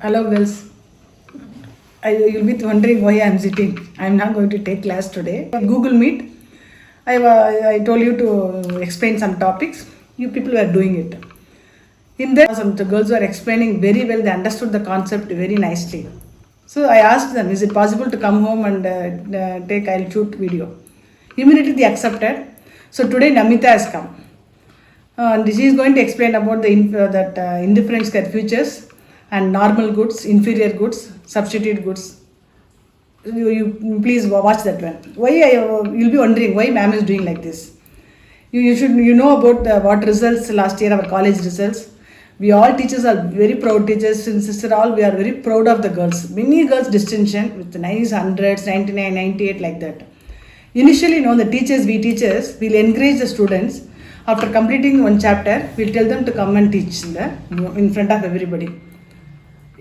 Hello girls. You'll be wondering why I'm sitting. I'm not going to take class today. Google Meet. I told you to explain some topics. You people were doing it. In there, some the girls were explaining very well. They understood the concept very nicely. So I asked them, is it possible to come home and I'll shoot video. Immediately they accepted. So today Namita has come. And she is going to explain about the indifference care futures and normal goods, inferior goods, substitute goods. You please watch that one. You'll be wondering why ma'am is doing like this. You know about what results last year, our college results. We all teachers are very proud teachers. Sister all, we are very proud of the girls. Many girls distinction with nice hundreds, 99, 98 like that. Initially, the we teachers will encourage the students. After completing one chapter, we'll tell them to come and teach in front of everybody.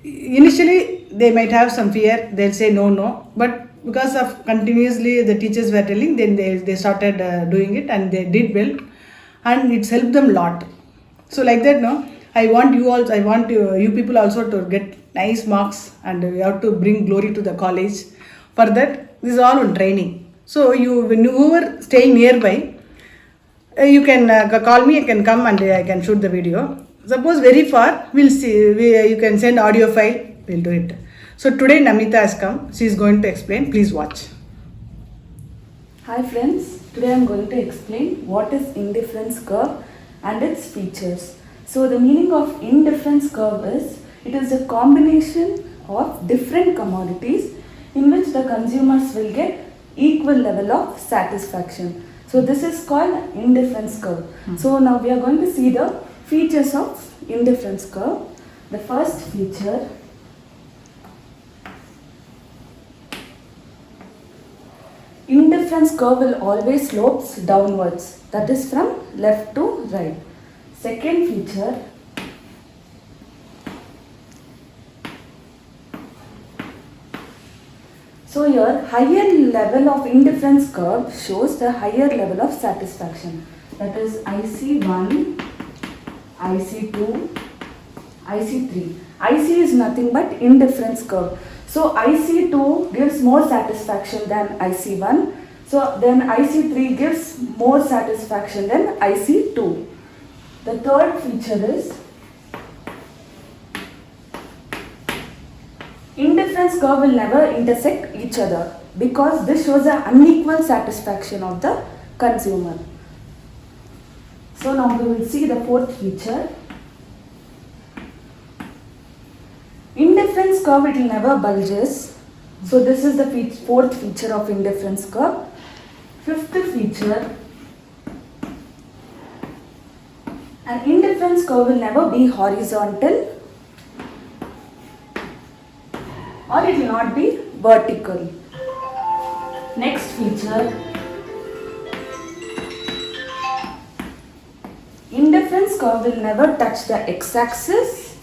Initially, they might have some fear. They'll say no. But because of continuously the teachers were telling, then they started doing it and they did well. And it's helped them a lot. So like that, I want you people also to get nice marks and you have to bring glory to the college. For that, this is all on training. So when you are staying nearby, you can call me, you can come and I can shoot the video. Suppose very far, we'll see, you can send audio file, we'll do it. So today Namita has come, she is going to explain, please watch. Hi friends, today I am going to explain what is indifference curve and its features. So the meaning of indifference curve is, it is a combination of different commodities in which the consumers will get equal level of satisfaction. So this is called indifference curve. So now we are going to see the features of indifference curve. The first feature, indifference curve will always slopes downwards, that is from left to right. Second feature, so here higher level of indifference curve shows the higher level of satisfaction, that is IC1, IC2, IC3. IC is nothing but indifference curve. So IC2 gives more satisfaction than IC1. So then IC3 gives more satisfaction than IC2. The third feature is indifference curve will never intersect each other because this shows an unequal satisfaction of the consumer. So now we will see the fourth feature. Indifference curve, it will never bulges. So this is the fourth feature of indifference curve. Fifth feature, an indifference curve will never be horizontal or it will not be vertical. Next feature, indifference curve will never touch the x-axis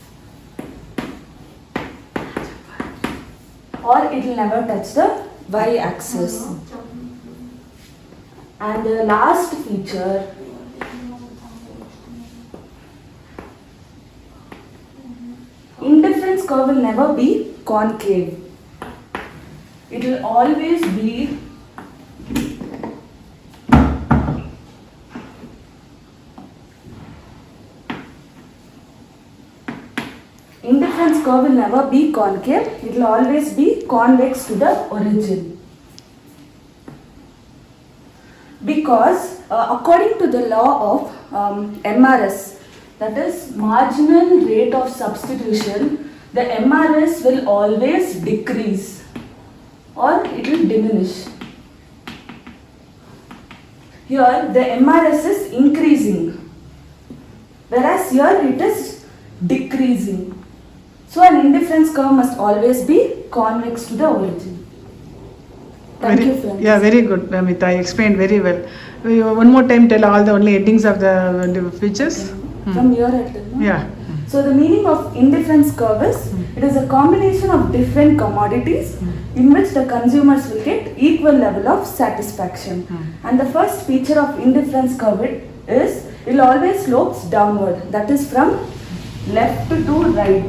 or it will never touch the y-axis. And the last feature, indifference curve will never be concave. It will always be indifference curve will never be concave. It will always be convex to the origin. Because according to the law of MRS, that is marginal rate of substitution, the MRS will always decrease or it will diminish. Here the MRS is increasing, whereas here it is decreasing. So an indifference curve must always be convex to the origin. Thank you, friends. Yeah, very good, Namita. I explained very well. One more time, tell all the only headings of the features. From your head, no? Yeah. So the meaning of indifference curve is, it is a combination of different commodities in which the consumers will get equal level of satisfaction. And the first feature of indifference curve is, it will always slopes downward, that is from left to right.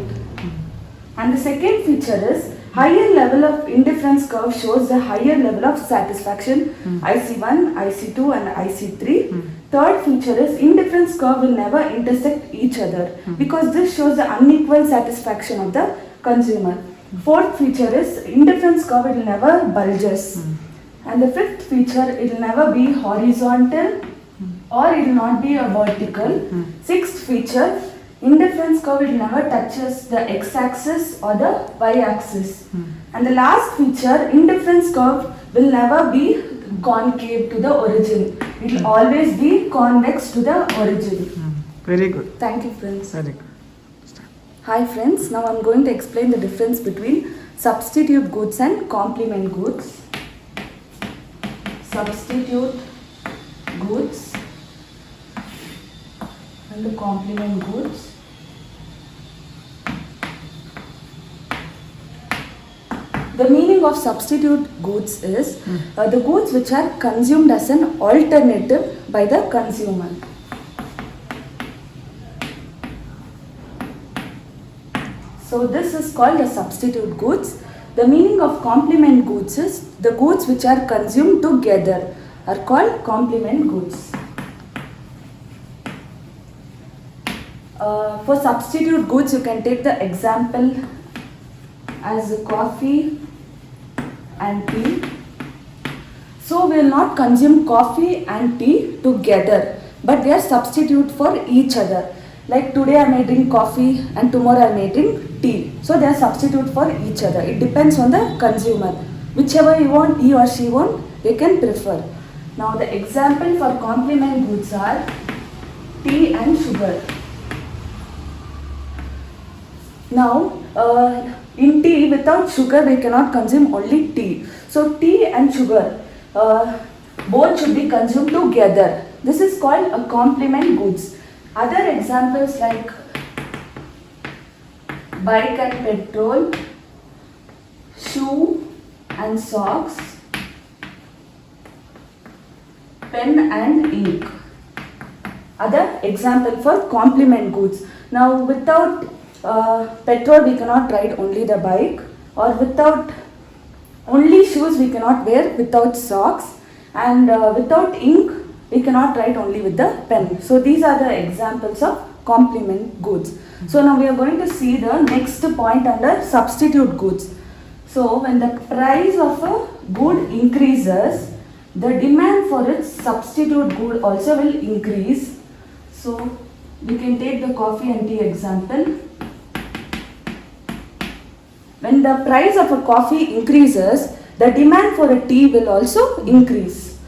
And the second feature is higher level of indifference curve shows the higher level of satisfaction, IC1, IC2 and IC3. Third feature is indifference curve will never intersect each other because this shows the unequal satisfaction of the consumer. Fourth feature is indifference curve will never bulges. And the fifth feature, it will never be horizontal or it will not be a vertical. Sixth feature, indifference curve will never touches the x-axis or the y-axis. And the last feature, indifference curve will never be concave to the origin. It will always be convex to the origin. Very good. Thank you, friends. Very good. Hi friends, now I am going to explain the difference between substitute goods and complement goods. Substitute goods and the complement goods. The meaning of substitute goods is the goods which are consumed as an alternative by the consumer. So this is called the substitute goods. The meaning of complement goods is the goods which are consumed together are called complement goods. For substitute goods, you can take the example as coffee and tea. So we will not consume coffee and tea together, but they are substitute for each other. Like today I may drink coffee and tomorrow I may drink tea. So they are substitute for each other. It depends on the consumer. Whichever you want, he or she want, they can prefer. Now the example for complement goods are tea and sugar. Now in tea, without sugar we cannot consume only tea. So tea and sugar both should be consumed together. This is called a complement goods. Other examples like bike and petrol, shoe and socks, pen and ink. Other example for complement goods. Now without petrol we cannot ride only the bike, or without only shoes we cannot wear without socks, and without ink we cannot write only with the pen. So these are the examples of complement goods. So now we are going to see the next point under substitute goods. So when the price of a good increases, the demand for its substitute good also will increase. So we can take the coffee and tea example. When the price of a coffee increases, the demand for a tea will also increase.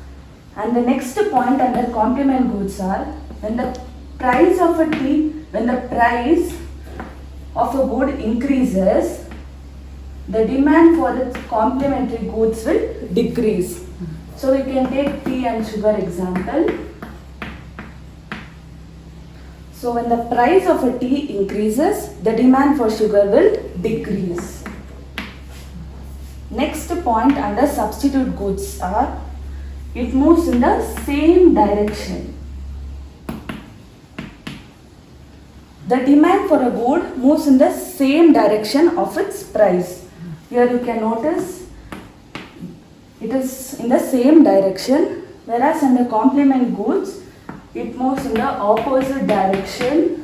And the next point under complement goods are when the price of a tea, when the price of a good increases, the demand for its complementary goods will decrease. So we can take tea and sugar example. So when the price of a tea increases, the demand for sugar will decrease. Next point under substitute goods are it moves in the same direction. The demand for a good moves in the same direction of its price. Here you can notice it is in the same direction, whereas in the complement goods it moves in the opposite direction.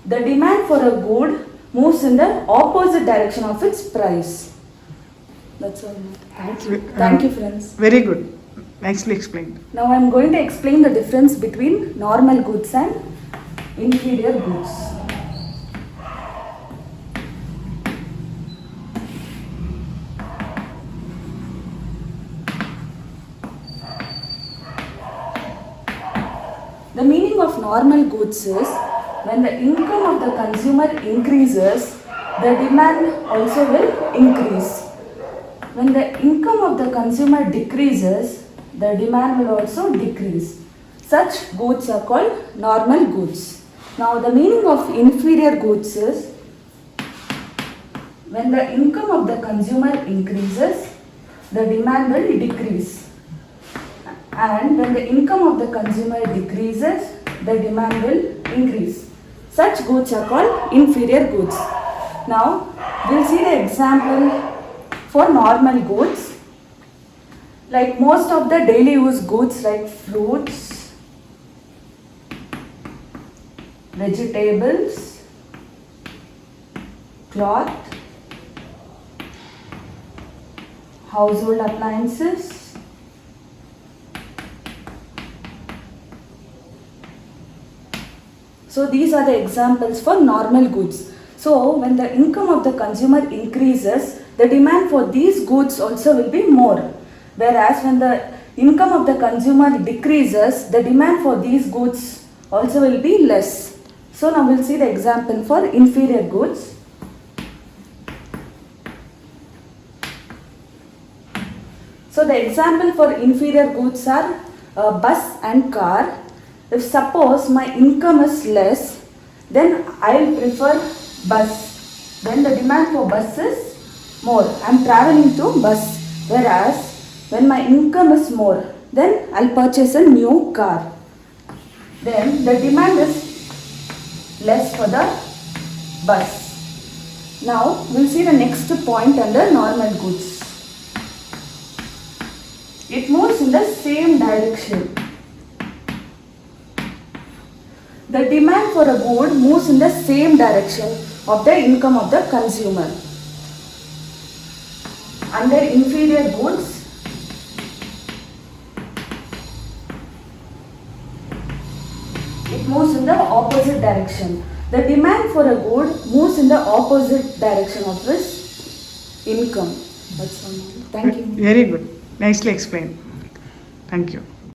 The demand for a good moves in the opposite direction of its price. That's all. Thank you, friends. Very good. Nicely explained. Now I am going to explain the difference between normal goods and inferior goods. The meaning of normal goods is when the income of the consumer increases, the demand also will increase. When the income of the consumer decreases, the demand will also decrease. Such goods are called normal goods. Now the meaning of inferior goods is when the income of the consumer increases, the demand will decrease. And when the income of the consumer decreases, the demand will increase. Such goods are called inferior goods. Now, we'll see the example for normal goods. Like most of the daily use goods like fruits, vegetables, cloth, household appliances, so these are the examples for normal goods. So when the income of the consumer increases, the demand for these goods also will be more. Whereas when the income of the consumer decreases, the demand for these goods also will be less. So now we'll see the example for inferior goods. So the example for inferior goods are bus and car. If suppose my income is less, then I will prefer bus. Then the demand for bus is more. I am traveling to bus. Whereas when my income is more, then I'll purchase a new car. Then the demand is less for the bus. Now we'll see the next point under normal goods. It moves in the same direction. The demand for a good moves in the same direction of the income of the consumer. Under inferior goods, it moves in the opposite direction. The demand for a good moves in the opposite direction of his income. That's all. Thank you. Very good. Nicely explained. Thank you.